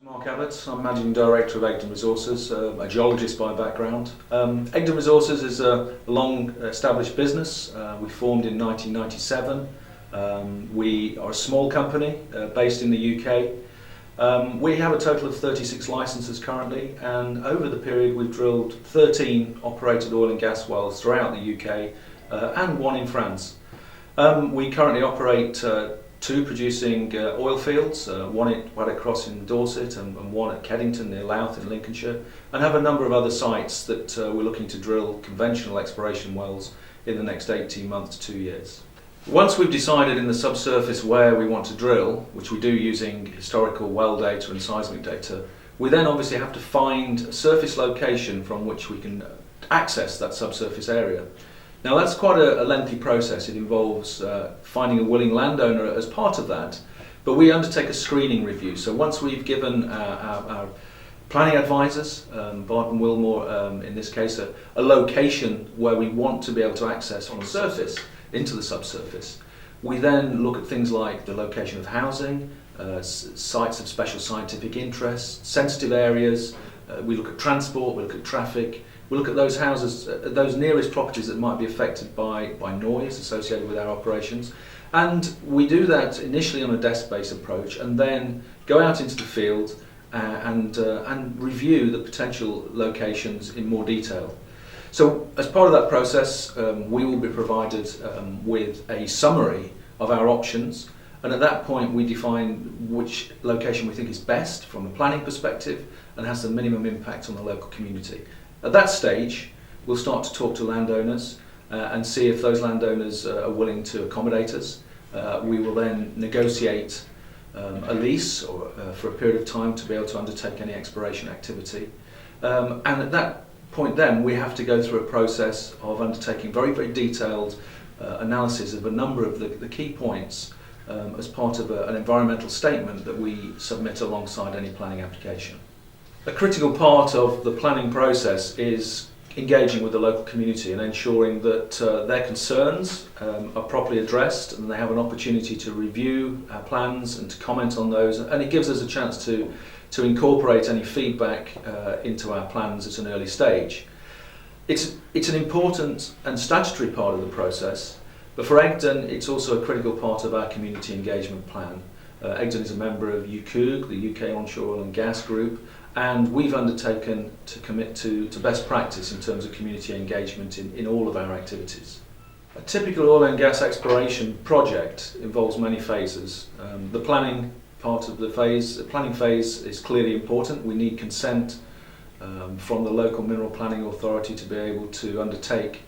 Mark Abbott, I'm Managing Director of Egdon Resources, a geologist by background. Egdon Resources is a long established business. We formed in 1997. We are a small company based in the UK. We have a total of 36 licenses currently, and over the period we've drilled 13 operated oil and gas wells throughout the UK and one in France. We currently operate two producing oil fields, one at Waddock Cross in Dorset and one at Keddington near Louth in Lincolnshire, and have a number of other sites that we're looking to drill conventional exploration wells in the next 18 months to 2 years. Once we've decided in the subsurface where we want to drill, which we do using historical well data and seismic data, we then obviously have to find a surface location from which we can access that subsurface area. Now that's quite a lengthy process. It involves finding a willing landowner as part of that, but we undertake a screening review. So once we've given our planning advisors, Bart and Wilmore in this case, a location where we want to be able to access on the surface into the subsurface, we then look at things like the location of housing, sites of special scientific interest, sensitive areas, we look at transport, we look at traffic. We look at those houses, those nearest properties that might be affected by noise associated with our operations, and we do that initially on a desk-based approach, and then go out into the field and review the potential locations in more detail. So, as part of that process, we will be provided with a summary of our options, and at that point we define which location we think is best from a planning perspective and has the minimum impact on the local community. At that stage, we'll start to talk to landowners and see if those landowners are willing to accommodate us. We will then negotiate a lease for a period of time to be able to undertake any exploration activity. And at that point then, we have to go through a process of undertaking very, very detailed analysis of a number of the key points as part of an environmental statement that we submit alongside any planning application. A critical part of the planning process is engaging with the local community and ensuring that their concerns are properly addressed and they have an opportunity to review our plans and to comment on those, and it gives us a chance to incorporate any feedback into our plans at an early stage. It's an important and statutory part of the process, but for Egdon it's also a critical part of our community engagement plan. Egdon is a member of UKOOG, the UK Onshore Oil and Gas Group, and we've undertaken to commit to best practice in terms of community engagement in all of our activities. A typical oil and gas exploration project involves many phases. The planning part of the planning phase is clearly important. We need consent from the local mineral planning authority to be able to undertake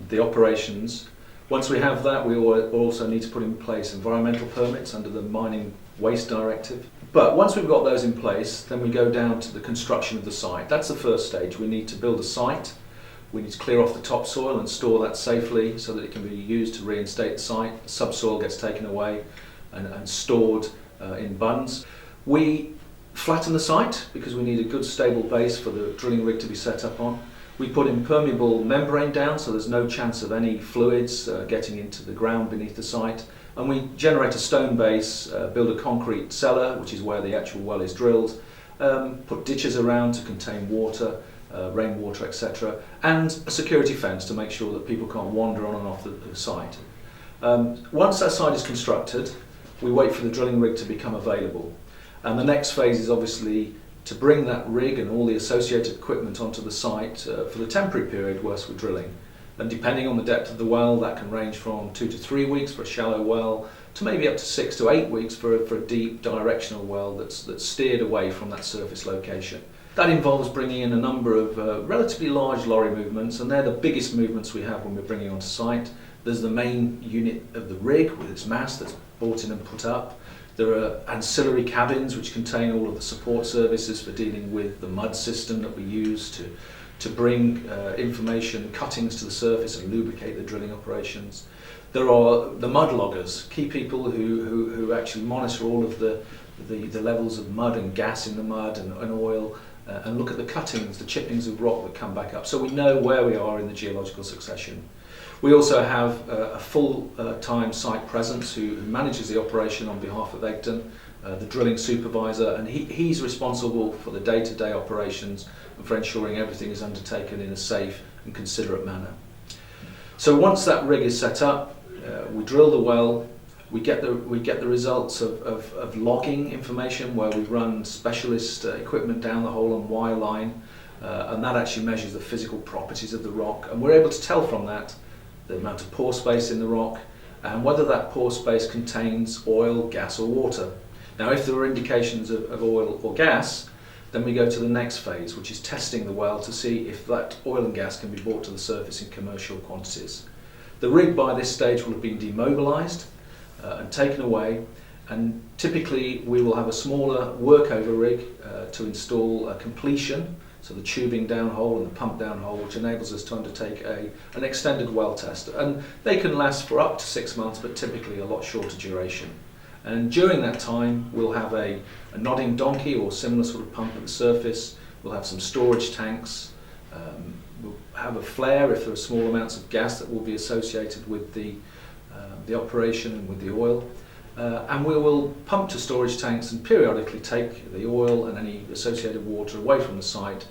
the operations. Once we have that, we also need to put in place environmental permits under the Mining Waste Directive. But once we've got those in place, then we go down to the construction of the site. That's the first stage. We need to build a site. We need to clear off the topsoil and store that safely so that it can be used to reinstate the site. The subsoil gets taken away and stored in bunds. We flatten the site because we need a good stable base for the drilling rig to be set up on. We put impermeable membrane down so there's no chance of any fluids getting into the ground beneath the site. And we generate a stone base, build a concrete cellar, which is where the actual well is drilled, put ditches around to contain water, rainwater, etc., and a security fence to make sure that people can't wander on and off the site. Once that site is constructed, we wait for the drilling rig to become available. And the next phase is obviously to bring that rig and all the associated equipment onto the site for the temporary period whilst we're drilling. And depending on the depth of the well, that can range from 2 to 3 weeks for a shallow well to maybe up to 6 to 8 weeks for a deep directional well that's steered away from that surface location. That involves bringing in a number of relatively large lorry movements, and they're the biggest movements we have when we're bringing onto site. There's the main unit of the rig with its mast that's brought in and put up. There are ancillary cabins which contain all of the support services for dealing with the mud system that we use to bring information, cuttings to the surface and lubricate the drilling operations. There are the mud loggers, key people who actually monitor all of the levels of mud and gas in the mud and oil and look at the cuttings, the chippings of rock that come back up, so we know where we are in the geological succession. We also have a full-time site presence who manages the operation on behalf of Egdon the drilling supervisor, and he's responsible for the day-to-day operations and for ensuring everything is undertaken in a safe and considerate manner. So once that rig is set up, we drill the well. We get the results of logging information, where we run specialist equipment down the hole and wire line, and that actually measures the physical properties of the rock, and we're able to tell from that the amount of pore space in the rock and whether that pore space contains oil, gas or water. Now if there are indications of oil or gas, then we go to the next phase, which is testing the well to see if that oil and gas can be brought to the surface in commercial quantities. The rig by this stage will have been demobilised and taken away, and typically we will have a smaller workover rig to install a completion, so the tubing downhole and the pump downhole, which enables us to undertake an extended well test, and they can last for up to 6 months, but typically a lot shorter duration. And during that time we'll have a nodding donkey or similar sort of pump at the surface. We'll have some storage tanks. We'll have a flare if there are small amounts of gas that will be associated with the operation and with the oil. And we will pump to storage tanks and periodically take the oil and any associated water away from the site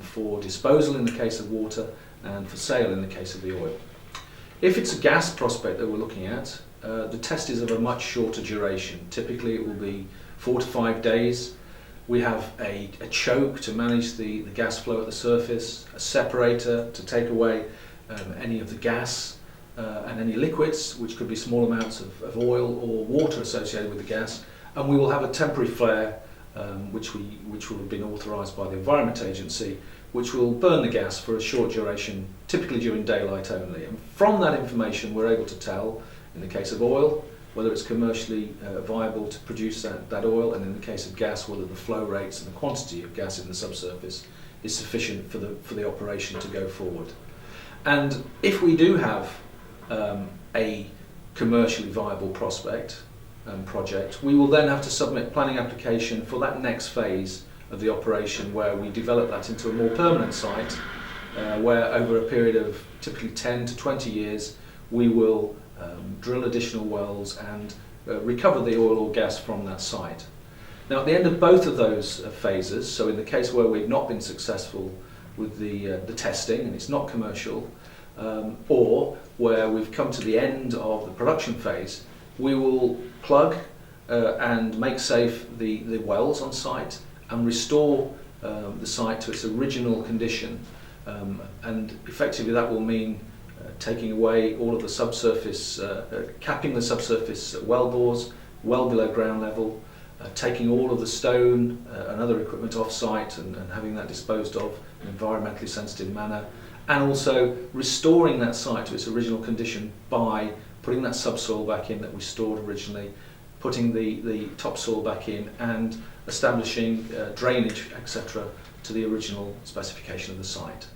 for disposal in the case of water and for sale in the case of the oil. If it's a gas prospect that we're looking at, the test is of a much shorter duration. Typically it will be 4 to 5 days. We have a choke to manage the gas flow at the surface, a separator to take away any of the gas and any liquids, which could be small amounts of oil or water associated with the gas, and we will have a temporary flare which will have been authorised by the Environment Agency, which will burn the gas for a short duration, typically during daylight only. And from that information we're able to tell, in the case of oil, whether it's commercially viable to produce that oil, and in the case of gas, whether the flow rates and the quantity of gas in the subsurface is sufficient for the operation to go forward. And if we do have a commercially viable prospect project, we will then have to submit planning application for that next phase of the operation, where we develop that into a more permanent site, where over a period of typically 10 to 20 years we will drill additional wells and recover the oil or gas from that site. Now at the end of both of those phases, so in the case where we've not been successful with the testing and it's not commercial, or where we've come to the end of the production phase, we will plug and make safe the wells on site and restore the site to its original condition, and effectively that will mean taking away all of the subsurface, capping the subsurface well bores well below ground level, taking all of the stone and other equipment off site and having that disposed of in an environmentally sensitive manner, and also restoring that site to its original condition by putting that subsoil back in that we stored originally, putting the topsoil back in, and establishing drainage, etc., to the original specification of the site.